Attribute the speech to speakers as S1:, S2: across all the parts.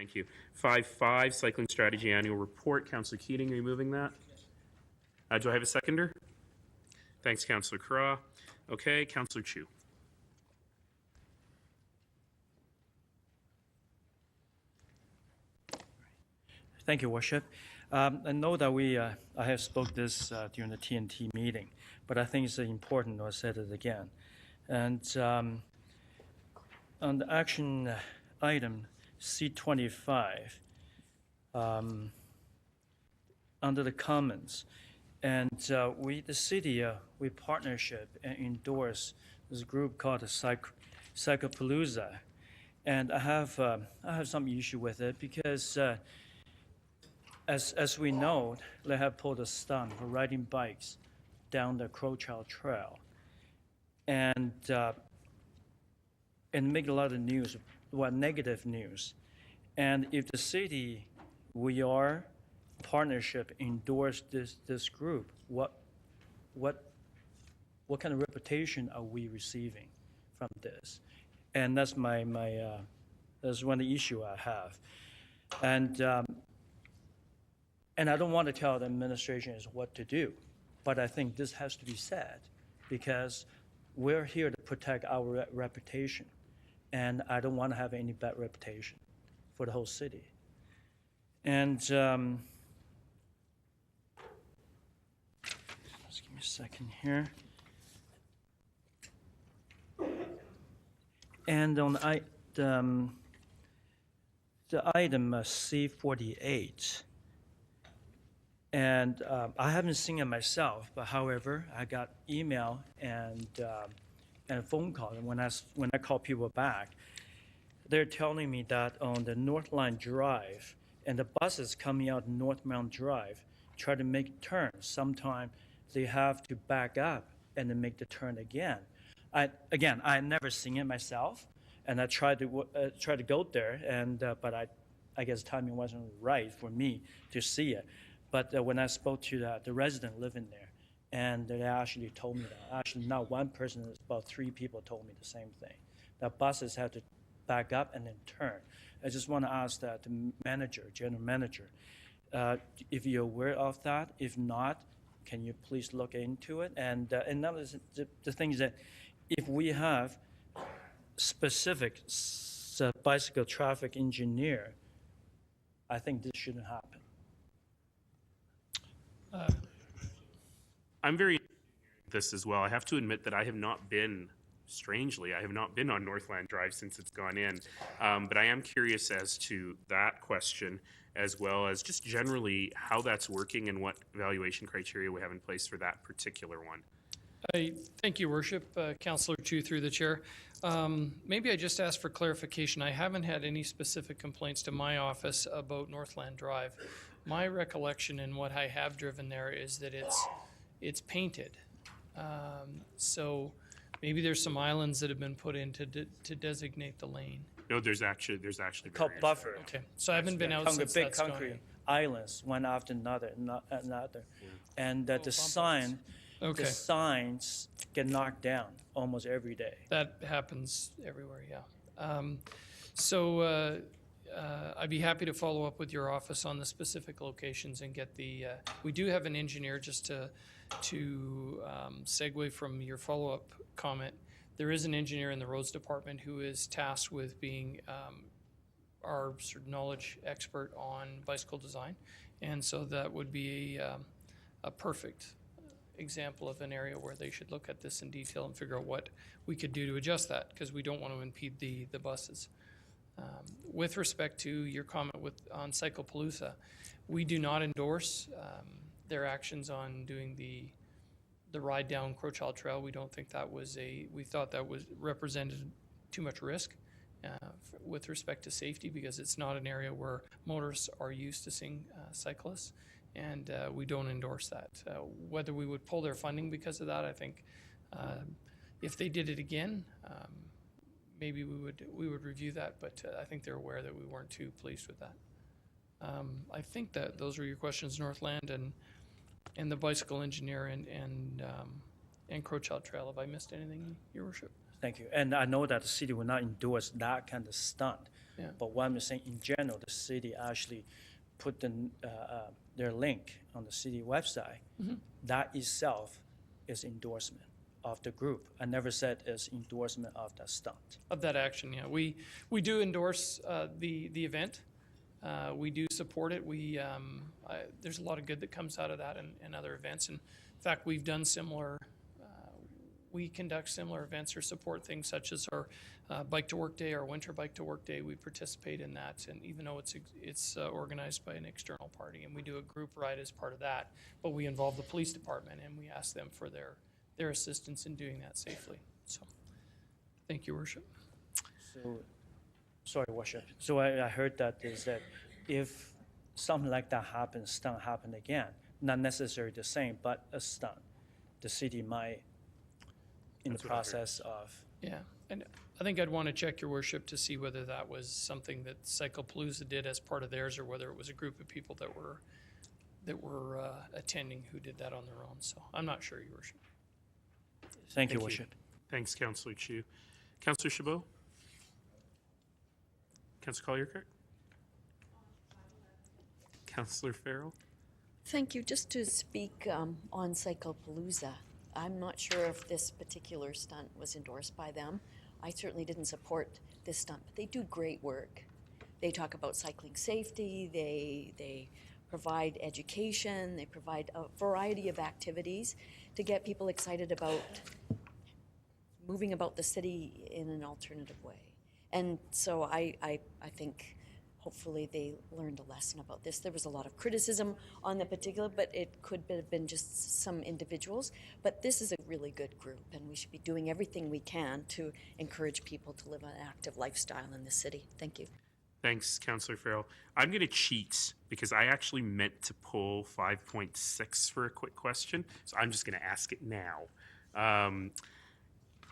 S1: Thank you. 5.5, Cycling Strategy Annual Report. Councillor Keating, are you moving that? Do I have a seconder? Thanks, Councillor Craw. Okay, Councillor Chu.
S2: Thank you, Worship. I know that I have spoke this during the TNT meeting, but I think it's important to say it again. And on the action item C25, under the comments, and the city, we partnership and endorse this group called the Cyclepalooza, and I have some issue with it because. As we know, they have pulled a stunt for riding bikes down the Crowchild Trail, and make a lot of news, negative news. And if the city, we are partnership endorse this group, what kind of reputation are we receiving from this? And that's that's one of the issue I have, and I don't want to tell the administration is what to do, but I think this has to be said because we're here to protect our reputation, and I don't want to have any bad reputation for the whole city. And just give me a second here. And on the item C48. And I haven't seen it myself, but however, I got email and a phone call. And when I call people back, they're telling me that on the Northline Drive and the buses coming out Northmount Drive try to make turns. Sometimes they have to back up and then make the turn again. I never seen it myself, and I tried to go there, and but I guess timing wasn't right for me to see it. But when I spoke to the resident living there, and they actually told me that. Actually, not one person, it's about 3 people told me the same thing. That buses have to back up and then turn. I just want to ask that the general manager, if you're aware of that. If not, can you please look into it? And another the thing is that if we have specific bicycle traffic engineer, I think this shouldn't happen.
S1: I'm very interested in this as well. I have to admit that I have not been, strangely, I have not been on Northland Drive since it's gone in. But I am curious as to that question, as well as just generally how that's working and what evaluation criteria we have in place for that particular one.
S3: Thank you, Worship. Councillor Chu through the chair. Maybe I just ask for clarification. I haven't had any specific complaints to my office about Northland Drive. My recollection and what I have driven there is that it's painted. So maybe there's some islands that have been put in to designate the lane.
S1: No, there's actually
S2: called buffer.
S3: Okay, so I haven't been out since
S2: big
S3: that's gone
S2: concrete
S3: in.
S2: islands, one after another, and the sign.
S3: Okay.
S2: The signs get knocked down almost every day.
S3: That happens everywhere, yeah. I'd be happy to follow up with your office on the specific locations and get the. We do have an engineer, just to segue from your follow-up comment. There is an engineer in the roads department who is tasked with being our sort of knowledge expert on bicycle design, and so that would be a perfect example of an area where they should look at this in detail and figure out what we could do to adjust that, because we don't want to impede the buses. With respect to your comment on Cyclepalooza, we do not endorse their actions on doing the ride down Crowchild Trail. We don't think that was we thought that was represented too much risk with respect to safety, because it's not an area where motorists are used to seeing cyclists. And we don't endorse that. Whether we would pull their funding because of that, I think if they did it again, maybe we would review that. But I think they're aware that we weren't too pleased with that. I think that those were your questions, Northland and the bicycle engineer and Crowchild Trail. Have I missed anything, Your Worship?
S2: Thank you. And I know that the city will not endorse that kind of stunt.
S3: Yeah.
S2: But what I'm saying, in general, the city actually put their link on the city website. That itself is endorsement of the group. I never said it's endorsement of that stunt.
S3: Of that action, yeah. We do endorse the event. We do support it. There's a lot of good that comes out of that and other events. And in fact, we've done similar. We conduct similar events or support things such as our Bike to Work Day, our Winter Bike to Work Day. We participate in that, and even though it's organized by an external party, and we do a group ride as part of that, but we involve the police department and we ask them for their assistance in doing that safely. So, thank you, Worship.
S2: So, sorry, Worship. So I heard that is that if something like that happens, stunt happen again, not necessarily the same, but a stunt, the city might, in
S1: That's
S2: the
S1: what I heard.
S2: process of.
S3: Yeah, and I think I'd want to check, Your Worship, to see whether that was something that Cyclepalooza did as part of theirs, or whether it was a group of people that were attending who did that on their own. So I'm not sure, Your Worship.
S2: Thank you, Worship.
S1: Thanks, Councillor Chu. Councillor Chabot? Councillor Collier-Kirk? Councillor Farrell?
S4: Thank you. Just to speak on Cyclepalooza, I'm not sure if this particular stunt was endorsed by them. I certainly didn't support this stunt, but they do great work. They talk about cycling safety, they provide education, they provide a variety of activities to get people excited about moving about the city in an alternative way. And so I think hopefully they learned a lesson about this. There was a lot of criticism on the particular, but it could have been just some individuals. But this is a really good group, and we should be doing everything we can to encourage people to live an active lifestyle in the city. Thank you.
S1: Thanks, Councillor Farrell. I'm going to cheat because I actually meant to pull 5.6 for a quick question, so I'm just going to ask it now.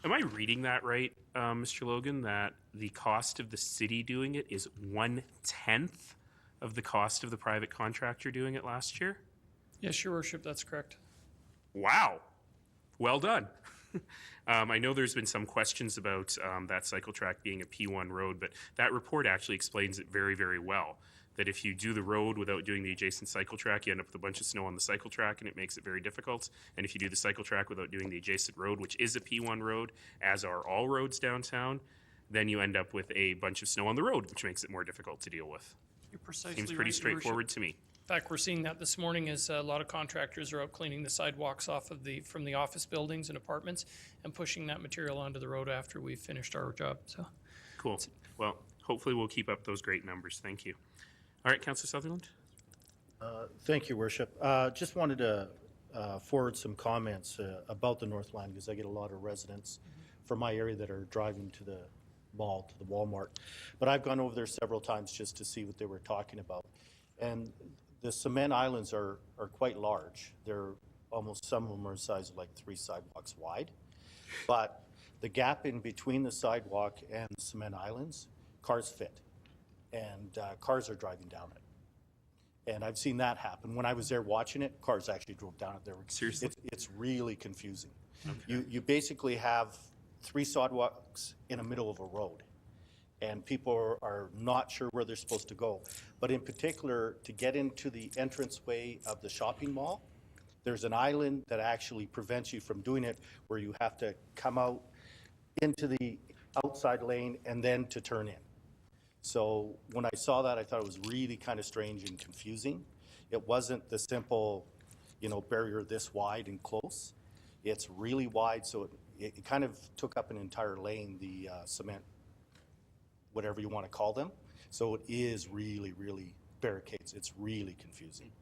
S1: Am I reading that right, Mr. Logan, that the cost of the city doing it is 1/10 of the cost of the private contractor doing it last year?
S3: Yes, Your Worship, that's correct.
S1: Wow. Well done. I know there's been some questions about that cycle track being a P1 road, but that report actually explains it very, very well. That if you do the road without doing the adjacent cycle track, you end up with a bunch of snow on the cycle track, and it makes it very difficult. And if you do the cycle track without doing the adjacent road, which is a P1 road, as are all roads downtown, then you end up with a bunch of snow on the road, which makes it more difficult to deal with.
S3: You're precisely
S1: Seems
S3: right,
S1: pretty
S3: Your
S1: straightforward
S3: Worship.
S1: to me.
S3: In fact, we're seeing that this morning as a lot of contractors are out cleaning the sidewalks off of from the office buildings and apartments and pushing that material onto the road after we've finished our job. So,
S1: Cool. Well, hopefully we'll keep up those great numbers. Thank you. All right, Councillor Sutherland?
S5: Thank you, Worship. Just wanted to forward some comments about the Northland because I get a lot of residents from my area that are driving to the mall, to the Walmart. But I've gone over there several times just to see what they were talking about. And the cement islands are quite large. They're almost, some of them are the size of like 3 sidewalks wide. But the gap in between the sidewalk and the cement islands, cars fit. And cars are driving down it. And I've seen that happen. When I was there watching it, cars actually drove down it.
S1: Seriously?
S5: It's really confusing. Okay. You basically have 3 sidewalks in the middle of a road. And people are not sure where they're supposed to go. But in particular, to get into the entranceway of the shopping mall, there's an island that actually prevents you from doing it, where you have to come out into the outside lane and then to turn in. So when I saw that, I thought it was really kind of strange and confusing. It wasn't the simple, barrier this wide and close. It's really wide, so it kind of took up an entire lane, the cement, whatever you want to call them. So it is really, really barricades. It's really confusing.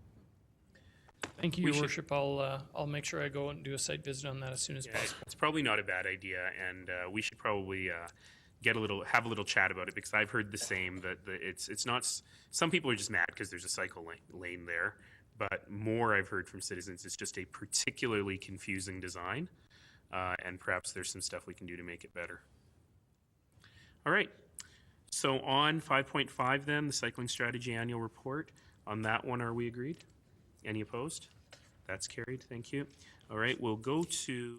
S3: thank you, Your Worship. I'll make sure I go and do a site visit on that as soon as possible.
S1: It's probably not a bad idea, and we should probably have a little chat about it, because I've heard the same, that it's not. Some people are just mad because there's a cycle lane there, but more I've heard from citizens, it's just a particularly confusing design, and perhaps there's some stuff we can do to make it better. All right. So on 5.5 then, the Cycling Strategy Annual Report. On that one, are we agreed? Any opposed? That's carried. Thank you. All right, we'll go to